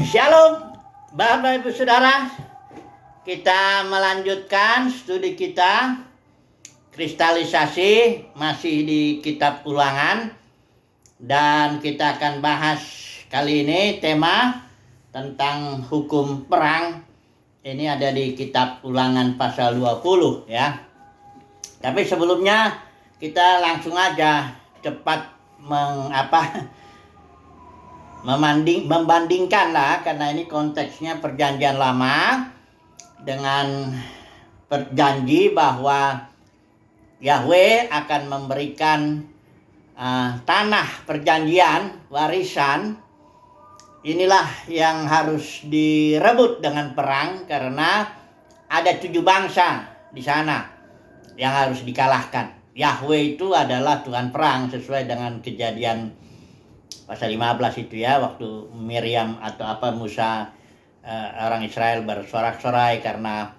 Shalom, Bapak Ibu Saudara. Kita melanjutkan studi kita kristalisasi masih di kitab Ulangan, dan kita akan bahas kali ini tema tentang hukum perang. Ini ada di kitab Ulangan pasal 20 ya. Tapi sebelumnya kita langsung aja cepat membandingkan lah, karena ini konteksnya perjanjian lama dengan berjanji bahwa Yahweh akan memberikan tanah perjanjian, warisan. Inilah yang harus direbut dengan perang, karena ada 7 bangsa di sana yang harus dikalahkan. Yahweh itu adalah Tuhan perang sesuai dengan Kejadian pasal 15 itu ya, waktu Miriam atau Musa, orang Israel bersorak-sorai karena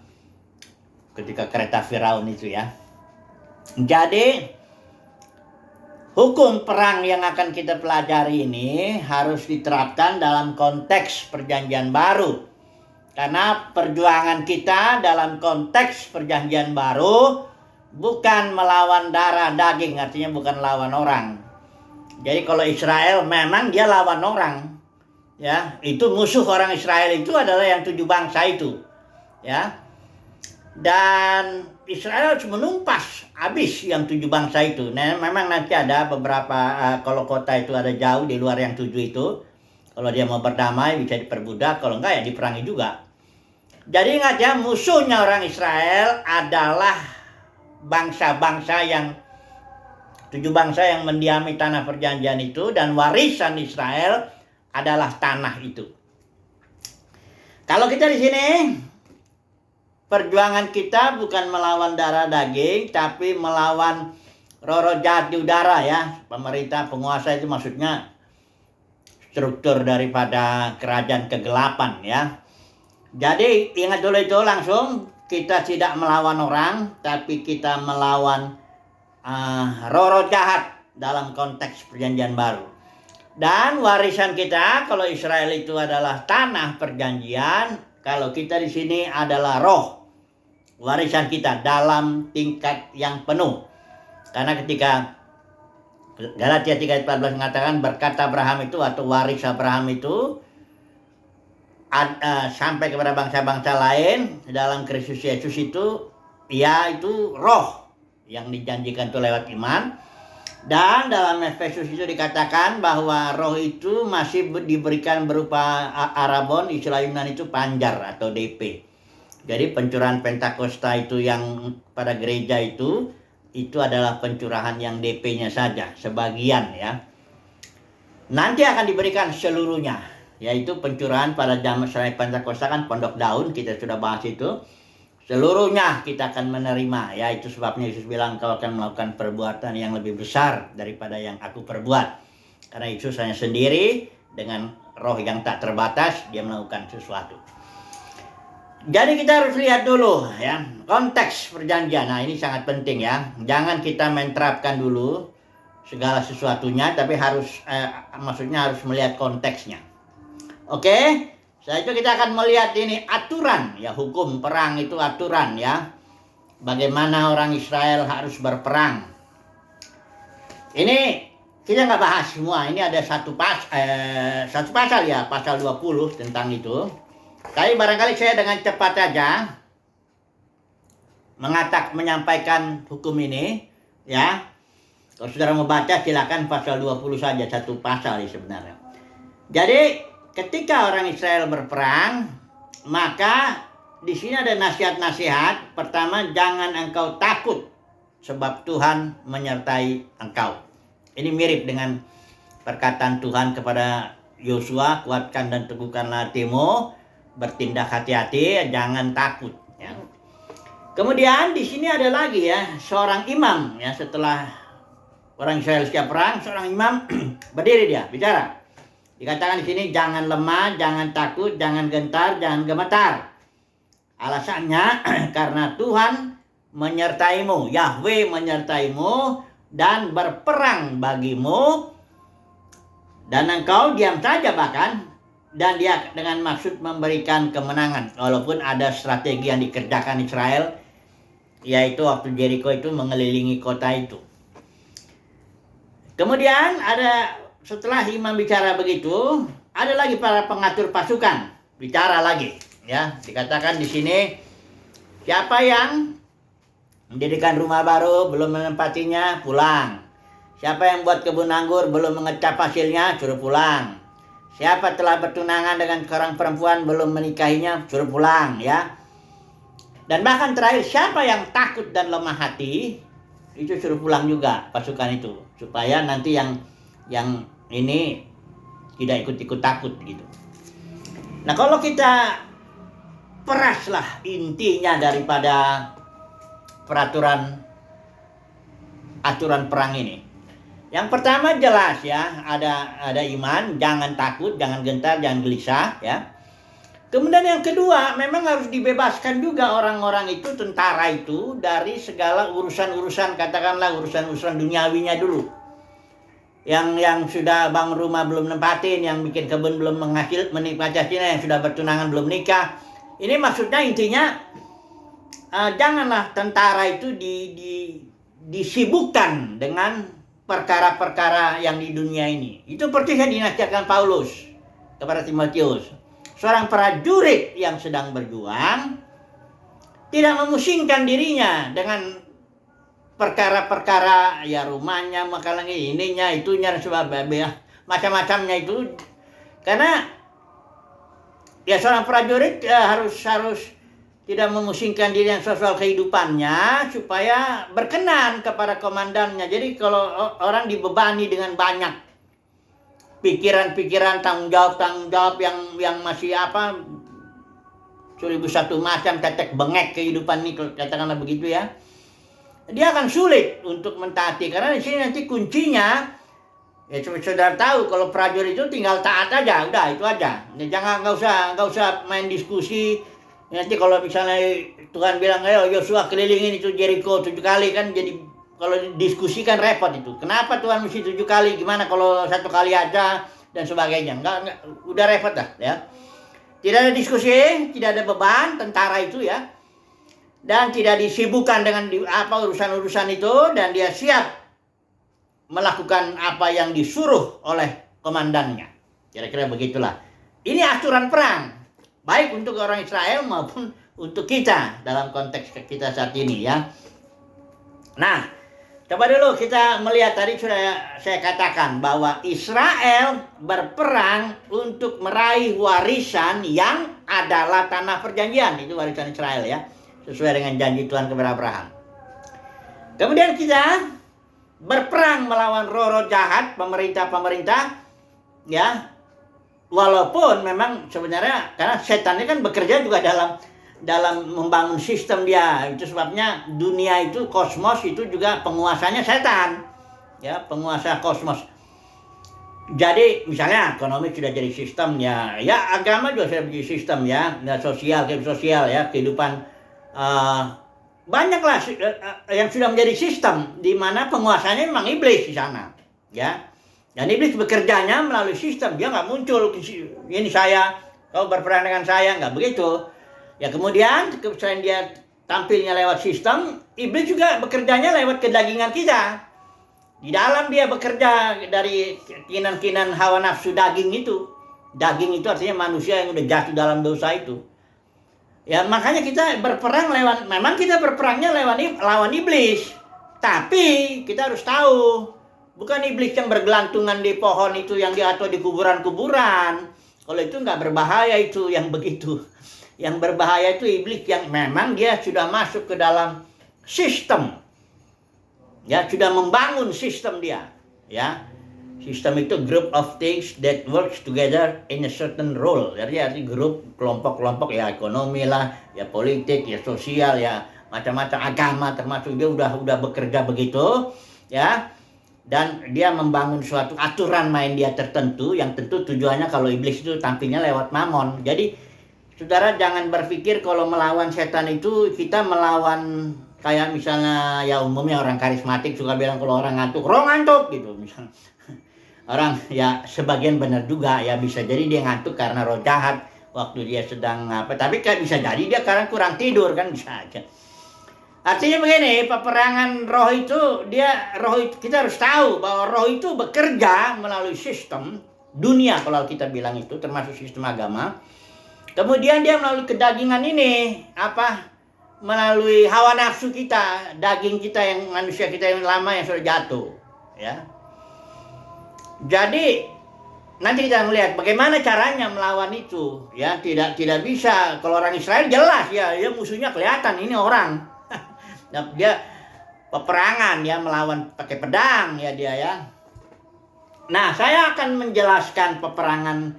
ketika kereta Firaun itu ya. Jadi hukum perang yang akan kita pelajari ini harus diterapkan dalam konteks perjanjian baru. Karena perjuangan kita dalam konteks perjanjian baru bukan melawan darah daging, artinya bukan lawan orang. Jadi kalau Israel memang dia lawan orang, ya, itu musuh orang Israel itu adalah yang 7 bangsa itu, ya. Dan Israel harus menumpas habis yang 7 bangsa itu. Nah, memang nanti ada beberapa, kalau kota itu ada jauh di luar yang 7 itu, kalau dia mau berdamai bisa diperbudak, kalau enggak ya diperangi juga. Jadi ingat ya, musuhnya orang Israel adalah bangsa-bangsa yang 7 bangsa yang mendiami tanah perjanjian itu, dan warisan Israel adalah tanah itu. Kalau kita di sini, perjuangan kita bukan melawan darah daging, tapi melawan roh-roh jahat di udara ya. Pemerintah, penguasa itu maksudnya struktur daripada kerajaan kegelapan ya. Jadi ingat dulu itu langsung, kita tidak melawan orang, tapi kita melawan roh-roh jahat dalam konteks perjanjian baru. Dan warisan kita, kalau Israel itu adalah tanah perjanjian, kalau kita di sini adalah roh. Warisan kita dalam tingkat yang penuh. Karena ketika Galatia 3:14 mengatakan berkat Abraham itu atau waris Abraham itu sampai kepada bangsa-bangsa lain dalam Kristus Yesus itu, ya itu roh yang dijanjikan itu lewat iman. Dan dalam Efesus itu dikatakan bahwa roh itu masih diberikan berupa arabon, istilah Yunani itu panjar atau DP. Jadi pencurahan Pentakosta itu yang pada gereja itu adalah pencurahan yang DP-nya saja, sebagian ya. Nanti akan diberikan seluruhnya, yaitu pencurahan pada zaman Pentakosta kan pondok daun, kita sudah bahas itu. Seluruhnya kita akan menerima, ya itu sebabnya Yesus bilang kau akan melakukan perbuatan yang lebih besar daripada yang aku perbuat. Karena Yesus hanya sendiri dengan roh yang tak terbatas, dia melakukan sesuatu. Jadi kita harus lihat dulu ya, konteks perjanjian. Nah ini sangat penting ya, jangan kita menerapkan dulu segala sesuatunya, tapi maksudnya harus melihat konteksnya. Oke? Setelah itu kita akan melihat ini aturan ya, hukum perang itu aturan ya. Bagaimana orang Israel harus berperang. Ini kita nggak bahas semua. Ini ada satu pasal ya, pasal 20 tentang itu. Tapi barangkali saya dengan cepat saja menyampaikan hukum ini ya. Kalau saudara mau baca silakan pasal 20 saja, satu pasal sebenarnya. Jadi ketika orang Israel berperang, maka di sini ada nasihat-nasihat. Pertama, jangan engkau takut sebab Tuhan menyertai engkau. Ini mirip dengan perkataan Tuhan kepada Yosua, kuatkan dan teguhkanlah hatimu, bertindak hati-hati, jangan takut ya. Kemudian di sini ada lagi ya, seorang imam ya, setelah orang Israel siap perang, seorang imam berdiri dia bicara. Dikatakan di sini jangan lemah, jangan takut, jangan gentar, jangan gemetar. Alasannya karena Tuhan menyertaimu, Yahweh menyertaimu dan berperang bagimu, dan engkau diam saja bahkan dan dia dengan maksud memberikan kemenangan, walaupun ada strategi yang dikerjakan Israel, yaitu waktu Jericho itu mengelilingi kota itu. Kemudian setelah imam bicara begitu, ada lagi para pengatur pasukan bicara lagi, ya. Dikatakan di sini, siapa yang mendirikan rumah baru belum menempatinya, pulang. Siapa yang buat kebun anggur belum mengecap hasilnya, suruh pulang. Siapa telah bertunangan dengan seorang perempuan belum menikahinya, suruh pulang, ya. Dan bahkan terakhir, siapa yang takut dan lemah hati, itu suruh pulang juga pasukan itu, supaya nanti yang ini tidak ikut-ikut takut gitu. Nah, kalau kita peraslah intinya daripada aturan perang ini. Yang pertama jelas ya, ada iman, jangan takut, jangan gentar, jangan gelisah, ya. Kemudian yang kedua, memang harus dibebaskan juga orang-orang itu, tentara itu, dari segala urusan-urusan, katakanlah urusan-urusan duniawinya dulu. Yang sudah bangun rumah belum nempatin, yang bikin kebun belum menikmati hasilnya, yang sudah bertunangan belum nikah. Ini maksudnya intinya, janganlah tentara itu disibukkan dengan perkara-perkara yang di dunia ini. Itu seperti yang dinasihatkan Paulus kepada Timotius. Seorang prajurit yang sedang berjuang tidak memusingkan dirinya dengan perkara-perkara, ya rumahnya, makanan ininya, itunya, sebagainya, macam-macamnya itu. Karena ya seorang prajurit harus tidak memusingkan diri yang soal kehidupannya supaya berkenan kepada komandannya. Jadi kalau orang dibebani dengan banyak pikiran-pikiran, tanggung jawab yang masih seribu satu macam, tetek bengek kehidupan ini, katakanlah begitu ya, dia akan sulit untuk mentaati. Karena di sini nanti kuncinya, ya saudara tahu, kalau prajurit itu tinggal taat aja, udah itu aja. Nggak usah main diskusi. Nanti kalau misalnya Tuhan bilang, ayo Yosua kelilingin itu Jericho 7 kali, kan jadi kalau diskusi kan repot itu. Kenapa Tuhan mesti 7 kali? Gimana kalau 1 kali aja dan sebagainya? Enggak, udah repot dah ya. Tidak ada diskusi, tidak ada beban tentara itu ya. Dan tidak disibukkan dengan urusan-urusan itu, dan dia siap melakukan apa yang disuruh oleh komandannya. Kira-kira begitulah. Ini aturan perang. Baik untuk orang Israel maupun untuk kita dalam konteks kita saat ini ya. Nah, coba dulu kita melihat, tadi sudah saya katakan bahwa Israel berperang untuk meraih warisan yang adalah tanah perjanjian. Itu warisan Israel ya, sesuai dengan janji Tuhan kepada Abraham. Kemudian kita berperang melawan roh-roh jahat, pemerintah ya. Walaupun memang sebenarnya karena setan ini kan bekerja juga dalam membangun sistem dia. Itu sebabnya dunia itu, kosmos itu juga penguasanya setan. Ya, penguasa kosmos. Jadi misalnya ekonomi sudah jadi sistem ya agama juga sudah jadi sistem ya, sosial ya, kehidupan banyaklah yang sudah menjadi sistem, di mana penguasanya memang iblis di sana, ya. Dan iblis bekerjanya melalui sistem. Dia nggak muncul, ini saya, kau berperang dengan saya, nggak begitu. Ya kemudian, selain dia tampilnya lewat sistem, iblis juga bekerjanya lewat kedagingan kita. Di dalam dia bekerja dari kinan-kinan hawa nafsu daging itu. Daging itu artinya manusia yang udah jatuh dalam dosa itu. Ya makanya kita berperang memang kita berperangnya lawan iblis. Tapi kita harus tahu, bukan iblis yang bergelantungan di pohon itu atau di kuburan-kuburan. Kalau itu nggak berbahaya itu yang begitu. Yang berbahaya itu iblis yang memang dia sudah masuk ke dalam sistem. Ya, sudah membangun sistem dia. Ya. Sistem itu group of things that works together in a certain role. Jadi grup, kelompok-kelompok, ya ekonomi lah, ya politik, ya sosial, ya macam-macam agama termasuk, dia udah bekerja begitu, ya. Dan dia membangun suatu aturan main dia tertentu, yang tentu tujuannya kalau iblis itu tampilnya lewat mamon. Jadi saudara jangan berpikir kalau melawan setan itu kita melawan kayak misalnya ya umumnya orang karismatik suka bilang kalau orang ngantuk, roh ngantuk gitu misalnya. orang ya sebagian benar juga ya, bisa jadi dia ngantuk karena roh jahat waktu dia sedang apa, tapi kan bisa jadi dia karena kurang tidur, kan bisa aja. Artinya begini, peperangan roh itu kita harus tahu bahwa roh itu bekerja melalui sistem dunia, kalau kita bilang itu termasuk sistem agama. Kemudian dia melalui kedagingan ini melalui hawa nafsu kita, daging kita yang manusia kita yang lama yang sudah jatuh, ya. Jadi nanti kita melihat bagaimana caranya melawan itu, ya. Tidak bisa. Kalau orang Israel jelas ya, musuhnya kelihatan, ini orang. Dia peperangan ya, melawan pakai pedang ya dia ya. Nah, saya akan menjelaskan peperangan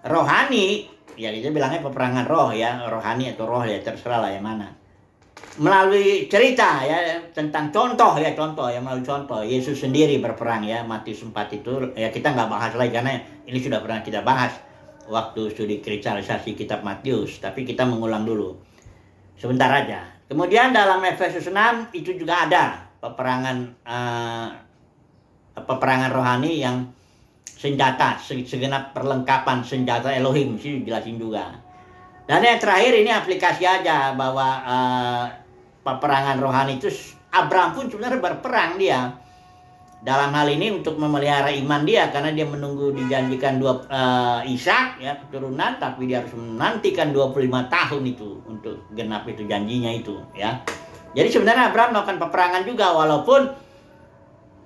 rohani, ya kita bilangnya peperangan roh ya, rohani atau roh ya, terserah lah yang mana. Melalui cerita ya, tentang contoh ya, melalui contoh Yesus sendiri berperang ya, Matius 4 itu ya, kita nggak bahas lagi karena ini sudah pernah kita bahas waktu studi kristalisasi kitab Matius, tapi kita mengulang dulu sebentar aja. Kemudian dalam Efesus 6 itu juga ada peperangan rohani yang senjata, segenap perlengkapan senjata Elohim, sih jelasin juga. Dan yang terakhir ini aplikasi aja bahwa peperangan rohani itu Abraham pun sebenarnya berperang dia. Dalam hal ini untuk memelihara iman dia, karena dia menunggu dijanjikan Ishak ya, keturunan, tapi dia harus menantikan 25 tahun itu untuk genap itu janjinya itu ya. Jadi sebenarnya Abraham melakukan peperangan juga, walaupun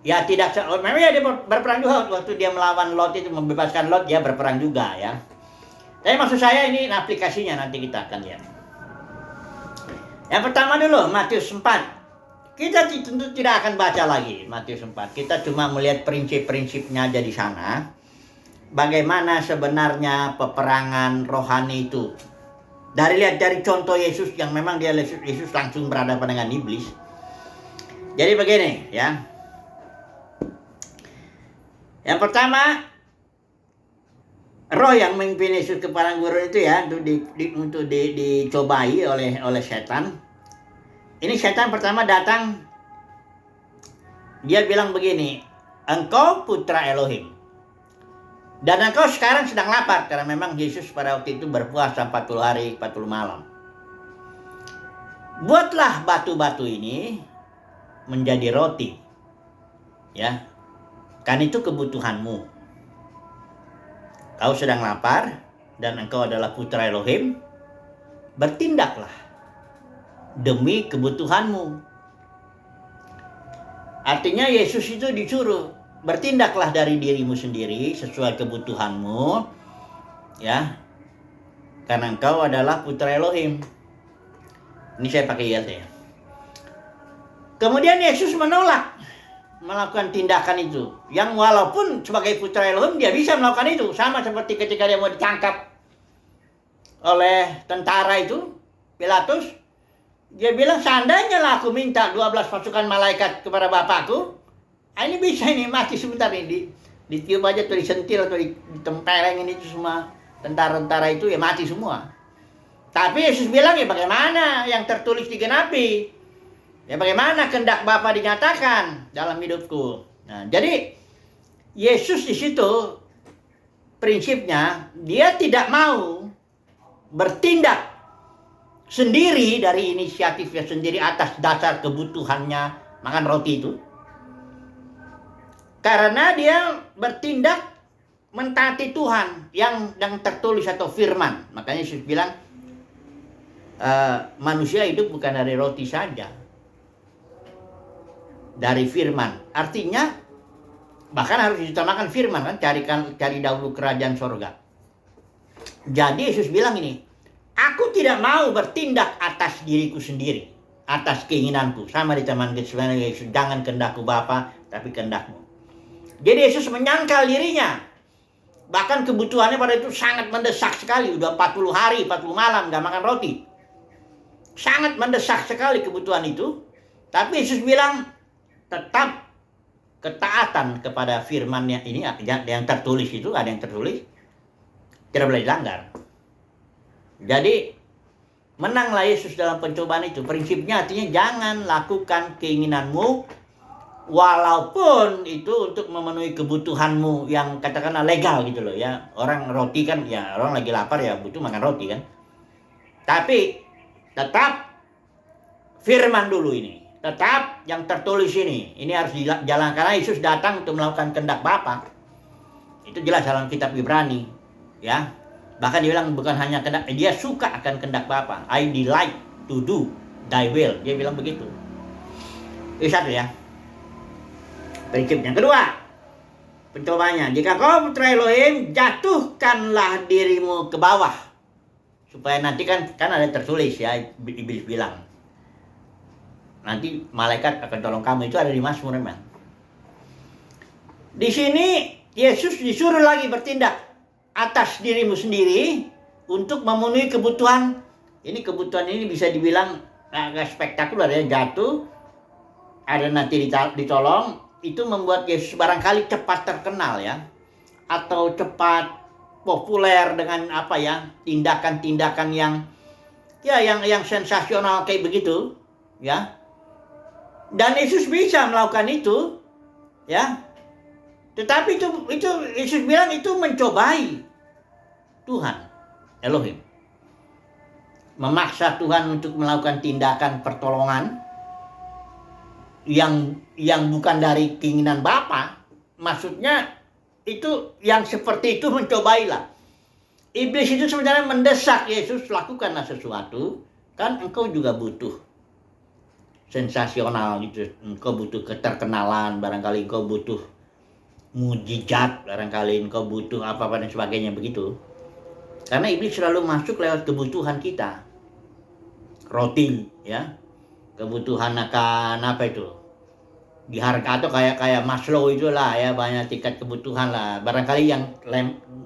ya memang dia berperang juga waktu dia melawan Lot itu, membebaskan Lot, dia berperang juga ya. Tapi maksud saya ini aplikasinya nanti kita akan lihat. Yang pertama dulu Matius 4. Kita tentu tidak akan baca lagi Matius 4. Kita cuma melihat prinsip-prinsipnya aja di sana. Bagaimana sebenarnya peperangan rohani itu. Lihat dari contoh Yesus yang memang Yesus langsung berhadapan dengan iblis. Jadi begini ya. Yang pertama, roh yang memimpin Yesus ke padang gurun itu ya, untuk dicobai oleh setan. Ini setan pertama datang, dia bilang begini, engkau putra Elohim, dan engkau sekarang sedang lapar, karena memang Yesus pada waktu itu berpuasa 40 hari 40 malam. Buatlah batu-batu ini menjadi roti, ya, kan itu kebutuhanmu. Kau sedang lapar dan engkau adalah putra Elohim, bertindaklah demi kebutuhanmu. Artinya Yesus itu disuruh bertindaklah dari dirimu sendiri sesuai kebutuhanmu, ya, karena engkau adalah putra Elohim. Ini saya pakai ya saya. Kemudian Yesus menolak melakukan tindakan itu, yang walaupun sebagai putra Elohim dia bisa melakukan itu, sama seperti ketika dia mau ditangkap oleh tentara itu, Pilatus. Dia bilang, seandainya lah aku minta 12 pasukan malaikat kepada Bapakku, ini bisa ini mati sebentar ini, ditiup aja atau disentil atau ditempelengin itu semua tentara-tentara itu ya mati semua. Tapi Yesus bilang, ya bagaimana yang tertulis digenapi? Ya bagaimana kehendak Bapa dinyatakan dalam hidupku. Nah, jadi Yesus di situ prinsipnya dia tidak mau bertindak sendiri dari inisiatifnya sendiri atas dasar kebutuhannya makan roti itu. Karena dia bertindak mentaati Tuhan yang tertulis atau firman. Makanya Yesus bilang manusia hidup bukan dari roti saja, dari firman. Artinya bahkan harus diutamakan firman kan, cari dahulu kerajaan sorga. Jadi Yesus bilang ini, aku tidak mau bertindak atas diriku sendiri, atas keinginanku. Sama di Taman Getsemani, Yesus, jangan kehendakku Bapa, tapi kehendakmu. Jadi Yesus menyangkal dirinya. Bahkan kebutuhannya pada itu sangat mendesak sekali. Udah 40 hari, 40 malam gak makan roti. Sangat mendesak sekali kebutuhan itu. Tapi Yesus bilang, tetap ketaatan kepada firman-Nya ini, yang tertulis itu, ada yang tertulis, tidak boleh dilanggar. Jadi menanglah Yesus dalam pencobaan itu. Prinsipnya artinya jangan lakukan keinginanmu, Walaupun itu untuk memenuhi kebutuhanmu yang katakanlah legal gitu loh ya. Orang roti kan, ya orang lagi lapar ya butuh makan roti kan. Tapi tetap firman dulu ini. Tetap yang tertulis ini. Ini harus dijalankan karena Yesus datang untuk melakukan kehendak Bapa. Itu jelas dalam kitab Ibrani ya. Bahkan dia bilang bukan hanya kehendak, dia suka akan kehendak Bapa. I delight to do thy will. Dia bilang begitu. Itu satu ya. Prinsip yang kedua, pencobanya. Jika kau putra Elohim, jatuhkanlah dirimu ke bawah. Supaya nanti kan ada tertulis ya, iblis bilang. Nanti malaikat akan tolong kamu, itu ada di Mazmur memang. Di sini Yesus disuruh lagi bertindak atas dirimu sendiri untuk memenuhi kebutuhan. Ini kebutuhan ini bisa dibilang agak spektakuler ya, jatuh, ada nanti ditolong. Itu membuat Yesus barangkali cepat terkenal ya, atau cepat populer dengan apa ya, tindakan-tindakan yang sensasional kayak begitu ya. Dan Yesus bisa melakukan itu ya. Tetapi itu Yesus bilang itu mencobai Tuhan Elohim, memaksa Tuhan untuk melakukan tindakan pertolongan yang bukan dari keinginan Bapa. Maksudnya itu yang seperti itu mencobailah. Iblis itu sebenarnya mendesak Yesus, lakukanlah sesuatu, kan engkau juga butuh sensasional gitu, engkau butuh keterkenalan, barangkali engkau butuh mujizat, barangkali engkau butuh apa-apa dan sebagainya begitu. Karena iblis selalu masuk lewat kebutuhan kita. Roti ya, kebutuhan akan apa itu, di harga atau kayak Maslow itulah ya, banyak tingkat kebutuhan lah. Barangkali yang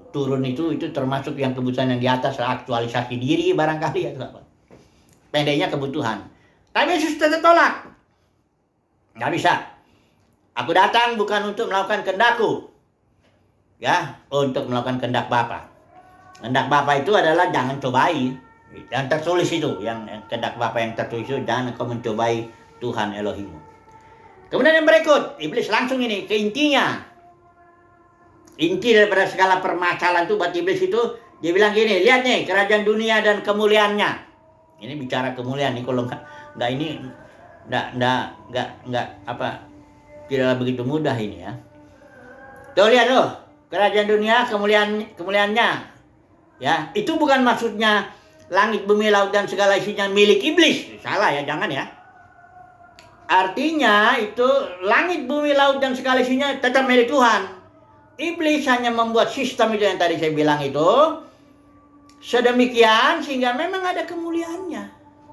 turun itu termasuk yang kebutuhan yang di atas, aktualisasi diri barangkali atau apa. Pendeknya kebutuhan. Tapi Yesus tetap tolak. Nggak bisa. Aku datang bukan untuk melakukan kehendakku, ya, untuk melakukan kehendak Bapa. Kehendak Bapa itu adalah jangan cobai. Yang tertulis itu, yang kehendak Bapa yang tertulis itu, jangan kau mencobai Tuhan Elohimmu. Kemudian yang berikut, iblis langsung ini ke intinya. Inti daripada segala permasalahan itu buat iblis itu, dia bilang gini, lihat nih kerajaan dunia dan kemuliaannya. Ini bicara kemuliaan nih, kalau nggak ini, nggak apa, tidak begitu mudah ini ya. Tuh lihat tuh, kerajaan dunia kemuliaannya. Ya, itu bukan maksudnya langit, bumi, laut dan segala isinya milik iblis. Salah ya, jangan ya. Artinya itu langit, bumi, laut dan segala isinya tetap milik Tuhan. Iblis hanya membuat sistem itu yang tadi saya bilang itu sedemikian sehingga memang ada kemuliaannya.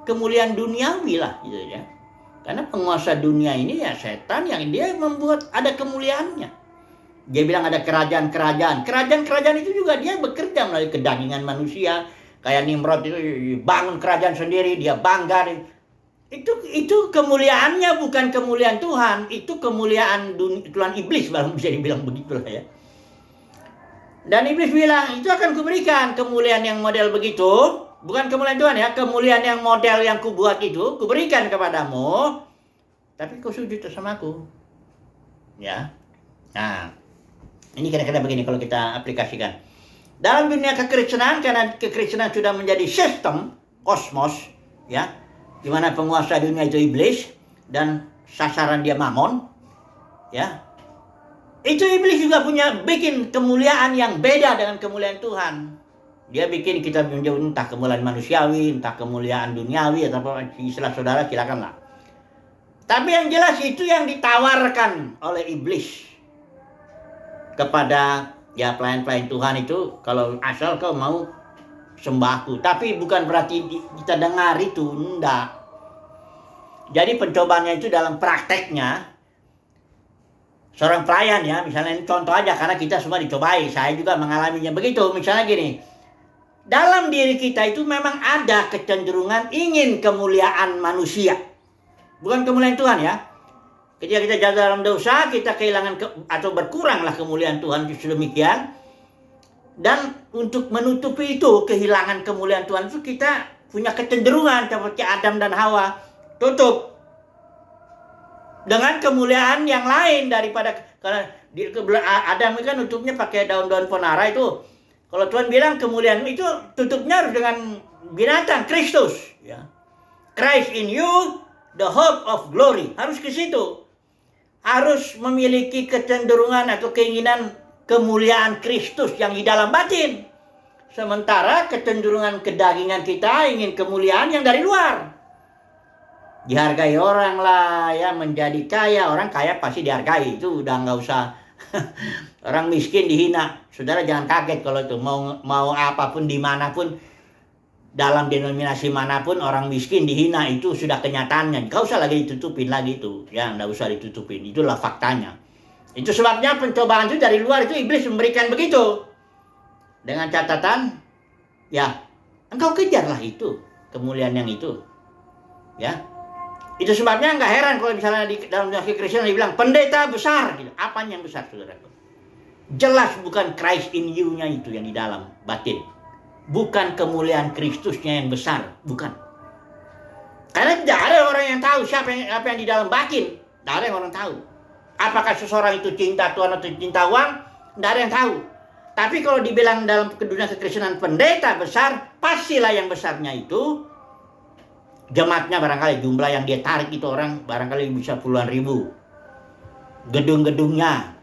Kemuliaan duniawi lah gitu ya. Karena penguasa dunia ini ya setan yang dia membuat ada kemuliaannya. Dia bilang ada kerajaan-kerajaan. Kerajaan-kerajaan itu juga dia bekerja melalui kedagingan manusia. Kayak Nimrod itu bangun kerajaan sendiri, dia bangga. Itu kemuliaannya bukan kemuliaan Tuhan, itu kemuliaan Tuhan iblis, baru bisa dibilang begitulah ya. Dan iblis bilang, itu akan kuberikan kemuliaan yang model begitu, bukan kemuliaan Tuhan ya, kemuliaan yang model yang kubuat itu, kuberikan kepadamu, tapi kau sujud sama aku. Ya. Nah, ini kira-kira begini kalau kita aplikasikan. Dalam dunia kekristenan, karena kekristenan sudah menjadi sistem kosmos, ya, di mana penguasa dunia itu iblis dan sasaran dia mamon, ya. Itu iblis juga bikin kemuliaan yang beda dengan kemuliaan Tuhan. Dia bikin kita menjauh entah kemuliaan manusiawi, entah kemuliaan duniawi atau apa, istilah saudara silakanlah. Tapi yang jelas itu yang ditawarkan oleh iblis kepada ya pelayan-pelayan Tuhan itu, kalau asal kau mau sembahku. Tapi bukan berarti kita dengar itu, enggak. Jadi pencobaannya itu dalam prakteknya, seorang pelayan ya, misalnya ini contoh aja karena kita semua dicobai, saya juga mengalaminya begitu. Misalnya gini, dalam diri kita itu memang ada kecenderungan ingin kemuliaan manusia, bukan kemuliaan Tuhan ya. Ketika kita jatuh dalam dosa, kita kehilangan atau berkuranglah kemuliaan Tuhan sedemikian. Dan untuk menutupi itu, kehilangan kemuliaan Tuhan itu, kita punya kecenderungan seperti Adam dan Hawa, tutup dengan kemuliaan yang lain daripada, karena Adam kan tutupnya pakai daun-daun ponara itu. Kalau Tuhan bilang kemuliaan itu tutupnya harus dengan binatang, Kristus, ya. Christ in you, the hope of glory. Harus ke situ. Harus memiliki kecenderungan atau keinginan kemuliaan Kristus yang di dalam batin. Sementara kecenderungan kedagingan kita ingin kemuliaan yang dari luar. Dihargai orang lah, ya, menjadi kaya. Orang kaya pasti dihargai, itu udah nggak usah. Orang miskin dihina. Saudara jangan kaget kalau itu mau apapun dimanapun, dalam denominasi manapun orang miskin dihina, itu sudah kenyataannya. Nggak usah lagi ditutupin lagi itu, ya, nggak usah ditutupin. Itulah faktanya. Itu sebabnya pencobaan itu dari luar itu iblis memberikan begitu, dengan catatan, ya, engkau kejarlah itu kemuliaan yang itu, ya. Itu sebabnya nggak heran kalau misalnya di dalam denominasi Kristen dibilang pendeta besar, gitu. Apanya yang besar, saudara? Jelas bukan Christ in you-nya itu yang di dalam batin. Bukan kemuliaan Kristusnya yang besar, bukan. Karena tidak ada orang yang tahu apa yang di dalam batin. Tidak ada yang orang tahu. Apakah seseorang itu cinta Tuhan atau cinta uang? Tidak ada yang tahu. Tapi kalau dibilang dalam dunia kekristenan pendeta besar, pastilah yang besarnya itu jemaatnya, barangkali jumlah yang dia tarik itu orang barangkali bisa puluhan ribu. Gedung-gedungnya,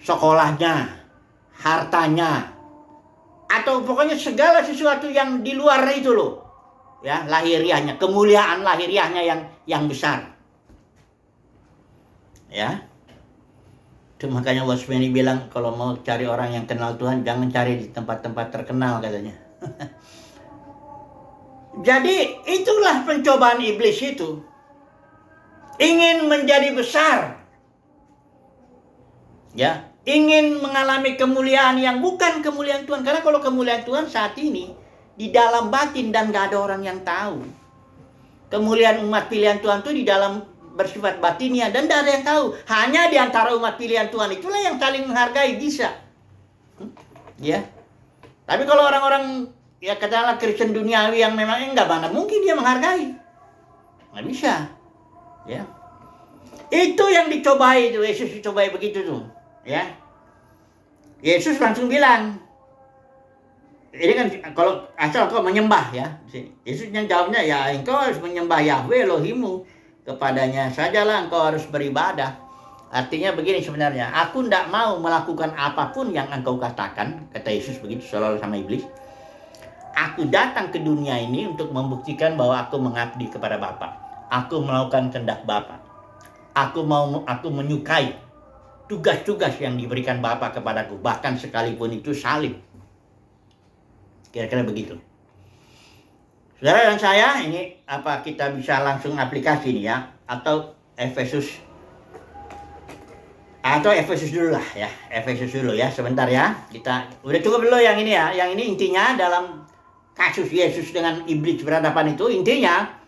sekolahnya, hartanya, atau pokoknya segala sesuatu yang di luar itu loh, ya, lahiriahnya, kemuliaan lahiriahnya yang besar, ya. Itu makanya Wasmini bilang kalau mau cari orang yang kenal Tuhan jangan cari di tempat-tempat terkenal, katanya. Jadi itulah pencobaan iblis itu. Ingin menjadi besar, ya, ingin mengalami kemuliaan yang bukan kemuliaan Tuhan. Karena kalau kemuliaan Tuhan saat ini di dalam batin dan gak ada orang yang tahu. Kemuliaan umat pilihan Tuhan itu di dalam bersifat batinnya dan gak ada yang tahu. Hanya di antara umat pilihan Tuhan itulah yang saling menghargai bisa. Ya. Tapi kalau orang-orang, ya katakanlah Kristen duniawi yang memang enggak, mana mungkin dia menghargai. Nggak bisa. Ya. Itu yang dicobai itu, Yesus dicobai begitu tuh, ya. Yesus langsung bilang, ini kan kalau asal kau menyembah, ya. Yesus yang jawabnya, ya engkau harus menyembah Yahweh Elohimmu, kepadanya sajalah engkau harus beribadah. Artinya begini sebenarnya, aku tidak mau melakukan apapun yang engkau katakan, kata Yesus begitu selalu sama iblis. Aku datang ke dunia ini untuk membuktikan bahwa aku mengabdi kepada Bapa. Aku melakukan kehendak Bapa. Aku menyukai tugas-tugas yang diberikan Bapa kepadaku, bahkan sekalipun itu salib. Kira-kira begitu. Saudara dan saya, ini apa kita bisa langsung aplikasi nih, ya, atau Efesus dulu lah, ya. Efesus dulu, ya, sebentar, ya. Kita udah cukup dulu yang ini, ya. Yang ini intinya dalam kasus Yesus dengan iblis berhadapan itu, intinya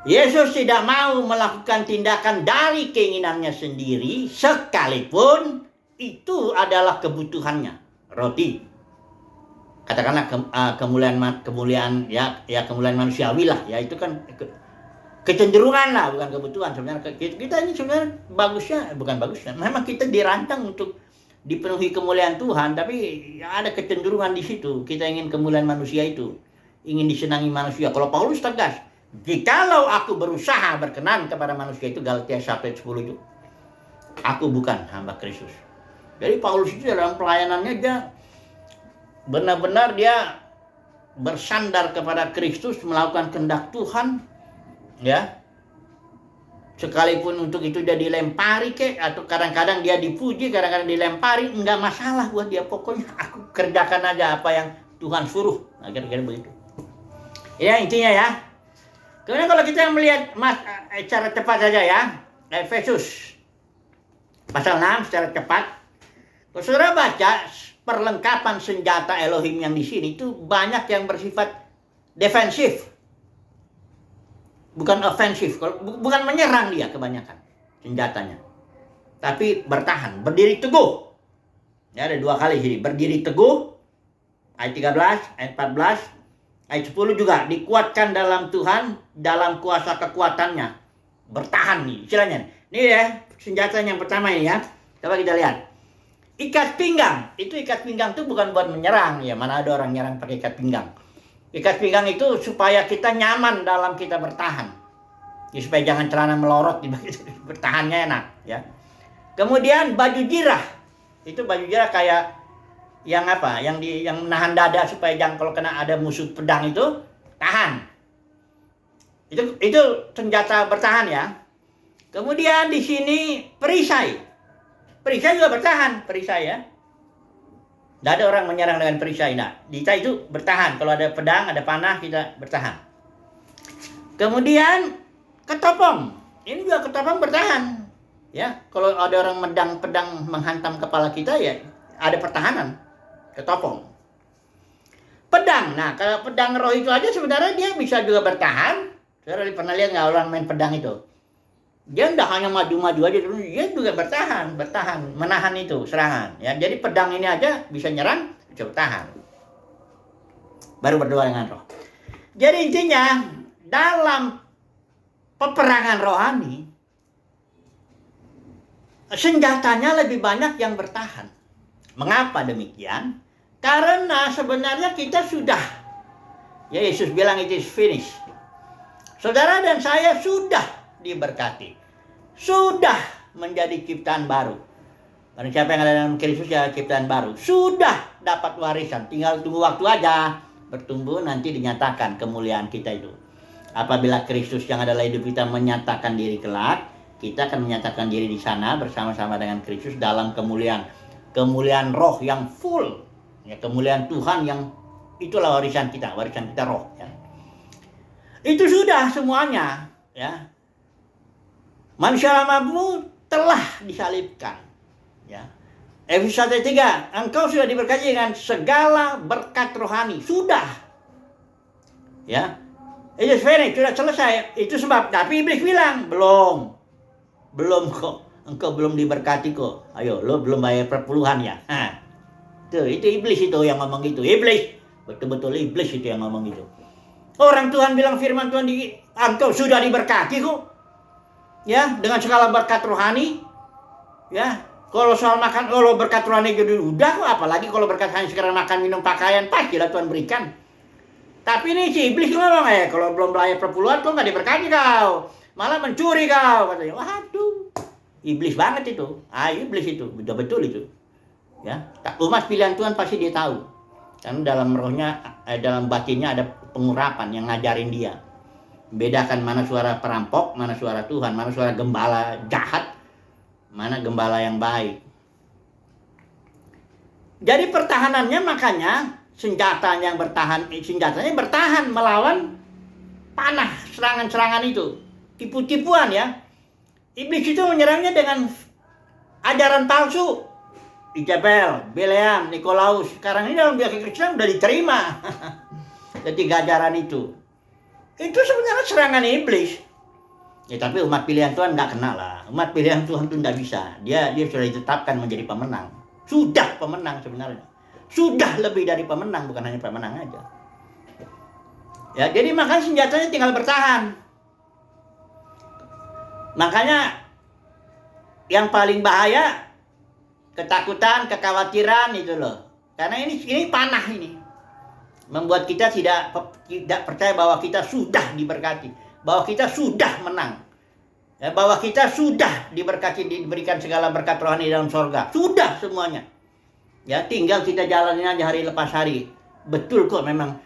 Yesus tidak mau melakukan tindakan dari keinginannya sendiri sekalipun itu adalah kebutuhannya. Roti, katakanlah kemuliaan ya kemuliaan manusiawi lah, ya, itu kan kecenderungan lah, bukan kebutuhan. Sebenarnya kita ini sebenarnya bagusnya memang kita dirancang untuk dipenuhi kemuliaan Tuhan, tapi ada kecenderungan di situ. Kita ingin kemuliaan manusia itu, ingin disenangi manusia. Kalau Paulus tegas, jikalau aku berusaha berkenan kepada manusia, itu Galatia 1:10 itu, aku bukan hamba Kristus. Jadi Paulus itu dalam pelayanannya dia benar-benar dia bersandar kepada Kristus, melakukan kehendak Tuhan, ya. Sekalipun untuk itu dia dilempari atau kadang-kadang dia dipuji, kadang-kadang dilempari, enggak masalah buat dia. Pokoknya aku kerjakan aja apa yang Tuhan suruh. Nah, kira-kira begitu. Ya, intinya, ya. Kemudian kalau kita melihat secara cepat saja, ya, Efesus pasal 6 secara cepat. Kalau saudara baca perlengkapan senjata Elohim yang di sini itu banyak yang bersifat defensif. Bukan ofensif, bukan menyerang dia kebanyakan senjatanya. Tapi bertahan, berdiri teguh. Ya, ada 2 kali sini, berdiri teguh. Ayat 13, ayat 14, ayat 10 juga, dikuatkan dalam Tuhan, dalam kuasa kekuatannya. bertahan nih istilahnya. Ini ya senjata yang pertama ini ya. Coba kita lihat. Ikat pinggang. Itu ikat pinggang itu bukan buat menyerang ya. Mana ada orang nyerang pakai ikat pinggang. Ikat pinggang itu supaya kita nyaman dalam kita bertahan. Ya, supaya jangan celana melorot bertahannya enak ya. Kemudian baju jirah. Itu baju jirah kayak yang apa? Yang nahan dada supaya jangan kalau kena ada musuh pedang itu tahan. Itu senjata bertahan ya. Kemudian di sini perisai. Perisai juga bertahan, perisai ya. Tidak ada orang menyerang dengan perisai. Nah, kita itu bertahan. Kalau ada pedang, ada panah, kita bertahan. Kemudian ketopong. Ini juga ketopong bertahan. Ya, kalau ada orang medang pedang menghantam kepala kita ya ada pertahanan. Ketopong. Pedang. Nah, kalau pedang roh itu aja sebenarnya dia bisa juga bertahan. Saudara pernah lihat nggak orang main pedang itu? Dia tidak hanya maju-maju aja, dia juga bertahan, menahan itu serangan. Ya, jadi pedang ini aja bisa nyerang, bisa bertahan. Baru berdoa dengan roh. Jadi intinya dalam peperangan rohani, senjatanya lebih banyak yang bertahan. Mengapa demikian? Karena sebenarnya kita sudah, ya Yesus bilang it is finished. Saudara dan saya sudah diberkati. Sudah menjadi ciptaan baru. Karena siapa yang ada dalam Kristus ya ciptaan baru. Sudah dapat warisan. Tinggal tunggu waktu aja. Bertumbuh nanti dinyatakan kemuliaan kita itu. Apabila Kristus yang adalah hidup kita menyatakan diri kelak, kita akan menyatakan diri di sana bersama-sama dengan Kristus dalam kemuliaan. Kemuliaan roh yang full. Ya, kemuliaan Tuhan yang itulah warisan kita roh. Ya. Itu sudah semuanya, ya. Manusia lamamu telah disalibkan, ya. Efesus 1:3, engkau sudah diberkati dengan segala berkat rohani, sudah, ya. Itu sudah selesai. Itu sebab, tapi iblis bilang belum kok, engkau belum diberkati kok. Ayo, lo belum bayar perpuluhan ya. Tuh, itu iblis itu yang ngomong gitu, iblis, betul-betul iblis itu yang ngomong gitu. Orang Tuhan bilang firman Tuhan engkau sudah diberkati kok. Ya, dengan segala berkat rohani. Ya, kalau soal makan, kalau berkat rohani jadi udah kok, apalagi kalau berkat hanya sekedar makan, minum, pakaian, pastilah Tuhan berikan. Tapi ini si iblis ngomong, kalau belum bayar perpuluhan kok nggak diberkati kau. Malah mencuri kau, katanya. Waduh, iblis banget itu. Iblis itu, betul-betul itu. Ya, umat pilihan Tuhan pasti dia tahu. Karena dalam rohnya, dalam batinnya ada pengurapan yang ngajarin dia. Bedakan mana suara perampok, mana suara Tuhan, mana suara gembala jahat, mana gembala yang baik. Jadi pertahanannya makanya senjatanya bertahan melawan panah serangan-serangan itu. Tipu-tipuan ya. Iblis itu menyerangnya dengan ajaran palsu. Ijabel, Bileam, Nikolaus. Sekarang ini dalam biasa Kristen sudah diterima. Ketiga ajaran itu. Itu sebenarnya serangan iblis. Ya tapi umat pilihan Tuhan nggak kena lah. Umat pilihan Tuhan itu nggak bisa. Dia sudah ditetapkan menjadi pemenang. Sudah pemenang sebenarnya. Sudah lebih dari pemenang, bukan hanya pemenang aja. Ya, jadi makanya senjatanya tinggal bertahan. Makanya yang paling bahaya ketakutan, kekhawatiran itu loh. Karena ini panah ini. Membuat kita tidak percaya bahwa kita sudah diberkati. Bahwa kita sudah menang. Ya, bahwa kita sudah diberkati, diberikan segala berkat rohani dalam sorga. Sudah semuanya. Ya, tinggal kita jalanin aja hari lepas hari. Betul kok memang.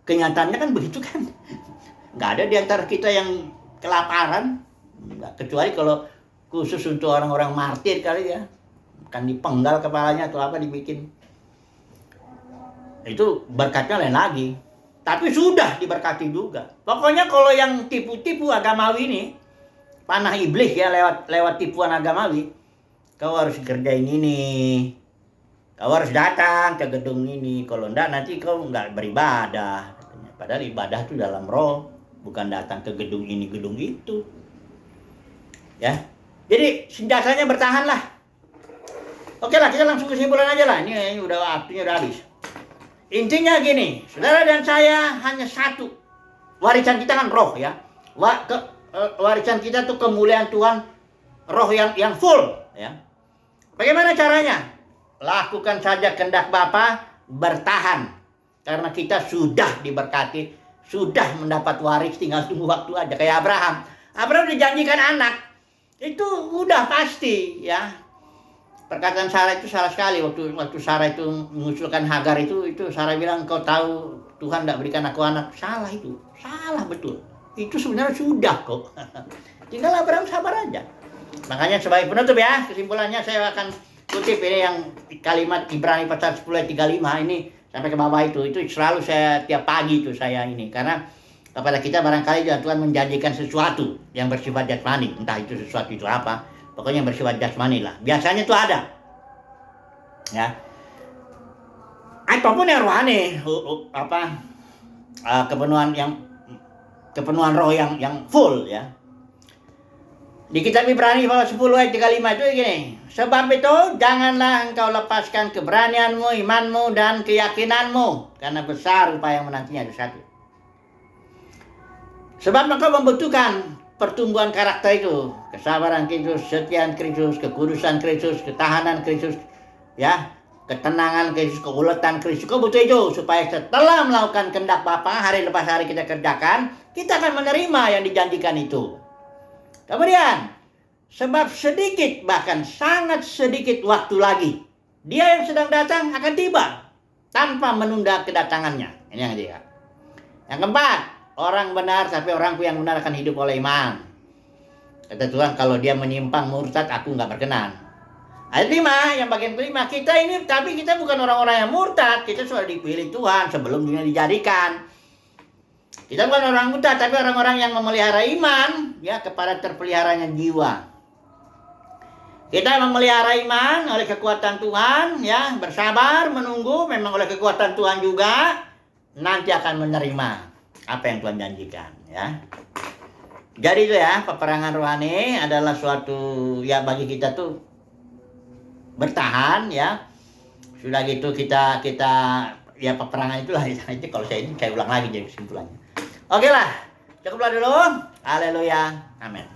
Kenyataannya kan begitu kan. Nggak ada di antara kita yang kelaparan. Kecuali kalau khusus untuk orang-orang martir kali ya. Kan dipenggal kepalanya atau apa dibikin. Itu berkatnya lain lagi. Tapi sudah diberkati juga. Pokoknya kalau yang tipu-tipu agamawi ini, panah iblis ya lewat tipuan agamawi, kau harus kerjain ini, kau harus datang ke gedung ini. Kalau enggak nanti kau enggak beribadah. Padahal ibadah itu dalam roh, bukan datang ke gedung ini, gedung itu. Ya, jadi senjatanya bertahan lah. Oke lah, kita langsung kesimpulan aja lah. Ini udah waktunya udah habis. Intinya gini, saudara dan saya hanya satu. Warisan kita kan roh ya. warisan kita tuh kemuliaan Tuhan, roh yang full, ya. Bagaimana caranya? Lakukan saja kehendak Bapa, bertahan. Karena kita sudah diberkati, sudah mendapat waris, tinggal tunggu waktu aja. Kayak Abraham. Abraham dijanjikan anak. Itu udah pasti, ya. Perkataan Sarah itu salah sekali. Waktu Sarah itu mengusulkan Hagar itu Sarah bilang, kau tahu Tuhan tidak berikan aku anak. Salah itu. Salah betul. Itu sebenarnya sudah kok. Tinggal Abraham sabar aja. Makanya sebagai penutup ya, kesimpulannya saya akan kutip ini yang kalimat Ibrani pasal 10 ayat 35 ini sampai ke bawah itu selalu saya tiap pagi itu saya ini, karena kepada kita barangkali Tuhan menjanjikan sesuatu yang bersifat jasmani, entah itu sesuatu itu apa, pokoknya yang bersifat jasmani lah. Biasanya itu ada, ya, ataupun yang rohani, kepenuhan roh yang full, ya. Di kitab Ibrani pasal 10 ayat 35 itu gini. Sebab itu janganlah engkau lepaskan keberanianmu, imanmu, dan keyakinanmu. Karena besar upaya yang menantinya ada satu. Sebab engkau membutuhkan pertumbuhan karakter itu. Kesabaran Kristus, kesetiaan Kristus, kekudusan Kristus, ketahanan Kristus, ya, ketenangan Kristus, keuletan Kristus. Kau butuh itu supaya setelah melakukan kehendak Bapa, hari lepas hari kita kerjakan, kita akan menerima yang dijanjikan itu. Kemudian, sebab sedikit, bahkan sangat sedikit waktu lagi, Dia yang sedang datang akan tiba tanpa menunda kedatangannya. Ini yang ketiga. Yang keempat, orang benar, tapi orangku yang benar akan hidup oleh iman. Kata Tuhan, kalau dia menyimpang murtad, aku nggak berkenan. Ayat 5, yang bagian kelima, kita ini, tapi kita bukan orang-orang yang murtad, kita sudah dipilih Tuhan sebelum dunia dijadikan. Kita bukan orang murtad, tapi orang-orang yang memelihara iman, ya, kepada terpeliharanya jiwa. Kita memelihara iman oleh kekuatan Tuhan, ya, bersabar, menunggu, memang oleh kekuatan Tuhan juga, nanti akan menerima apa yang Tuhan janjikan, ya. Jadi itu ya, peperangan rohani adalah suatu, ya, bagi kita tuh bertahan, ya. Sudah gitu kita ya, peperangan itulah, itu kalau saya ulang lagi jadi kesimpulannya. Oke lah, cukuplah dulu. Haleluya. Amin.